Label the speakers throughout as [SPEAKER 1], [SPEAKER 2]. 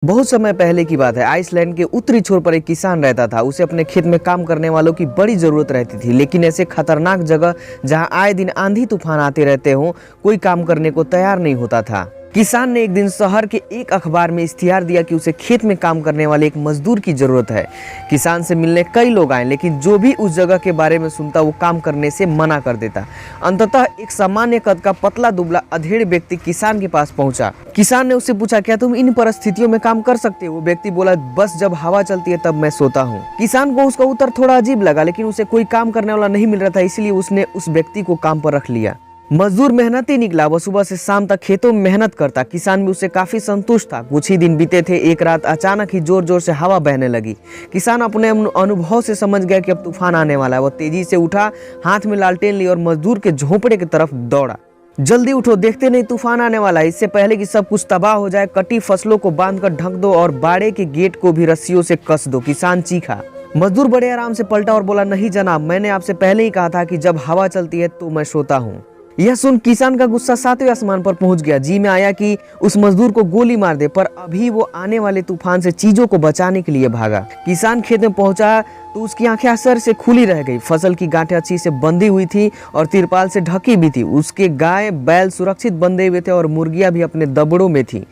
[SPEAKER 1] बहुत समय पहले की बात है। आइसलैंड के उत्तरी छोर पर एक किसान रहता था। उसे अपने खेत में काम करने वालों की बड़ी जरूरत रहती थी, लेकिन ऐसे खतरनाक जगह जहां आए दिन आंधी तूफान आते रहते हों, कोई काम करने को तैयार नहीं होता था। किसान ने एक दिन शहर के एक अखबार में इश्तिहार दिया कि उसे खेत में काम करने वाले एक मजदूर की जरूरत है। किसान से मिलने कई लोग आए, लेकिन जो भी उस जगह के बारे में सुनता वो काम करने से मना कर देता। अंततः एक सामान्य कद का पतला दुबला अधेड़ व्यक्ति किसान के पास पहुंचा। किसान ने उससे पूछा, क्या तुम इन परिस्थितियों में काम कर सकते हो? वो व्यक्ति बोला, बस जब हवा चलती है तब मैं सोता हूँ। किसान को उसका उत्तर थोड़ा अजीब लगा, लेकिन उसे कोई काम करने वाला नहीं मिल रहा था, इसलिए उसने उस व्यक्ति को काम पर रख लिया। मजदूर मेहनती निकला। वह सुबह से शाम तक खेतों में मेहनत करता। किसान भी उससे काफी संतुष्ट था। कुछ ही दिन बीते थे। एक रात अचानक ही जोर जोर से हवा बहने लगी। किसान अपने अनुभव से समझ गया कि अब तूफान आने वाला है। वह तेजी से उठा, हाथ में लालटेन ली और मजदूर के झोंपड़े की तरफ दौड़ा। जल्दी उठो, देखते नहीं तूफान आने वाला है। इससे पहले कि सब कुछ तबाह हो जाए, कटी फसलों को बांधकर ढक दो और बाड़े के गेट को भी रस्सियों से कस दो। किसान चीखा। मजदूर बड़े आराम से पलटा और बोला, नहीं जनाब, मैंने आपसे पहले ही कहा था कि जब हवा चलती है तो मैं सोता हूँ। यह सुन किसान का गुस्सा 7वें आसमान पर पहुंच गया। जी में आया कि उस मजदूर को गोली मार दे, पर अभी वो आने वाले तूफान से चीजों को बचाने के लिए भागा। किसान खेत में पहुंचा तो उसकी आंखें असर से खुली रह गई। फसल की गांठें अच्छी से बंधी हुई थी और तिरपाल से ढकी भी थी। उसके गाय बैल सुरक्षित बंधे हुए थे और मुर्गियां भी अपने दबड़ों में थी।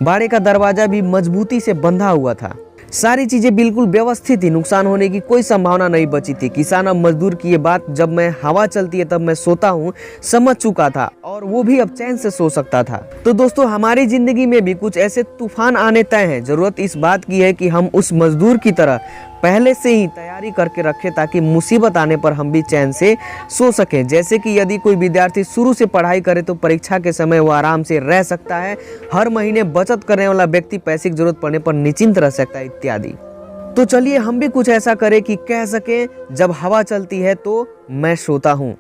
[SPEAKER 1] बाड़े का दरवाजा भी मजबूती से बंधा हुआ था। सारी चीजें बिल्कुल व्यवस्थित थी। नुकसान होने की कोई संभावना नहीं बची थी। किसान अब मजदूर की ये बात, जब मैं हवा चलती है तब मैं सोता हूँ, समझ चुका था और वो भी अब चैन से सो सकता था। तो दोस्तों, हमारी जिंदगी में भी कुछ ऐसे तूफान आने तय हैं। जरूरत इस बात की है कि हम उस मजदूर की तरह पहले से ही तैयारी करके रखें, ताकि मुसीबत आने पर हम भी चैन से सो सकें। जैसे कि यदि कोई विद्यार्थी शुरू से पढ़ाई करे तो परीक्षा के समय वो आराम से रह सकता है। हर महीने बचत करने वाला व्यक्ति पैसे की जरूरत पड़ने पर निश्चिंत रह सकता है, इत्यादि। तो चलिए हम भी कुछ ऐसा करें कि कह सकें, जब हवा चलती है तो मैं सोता हूँ।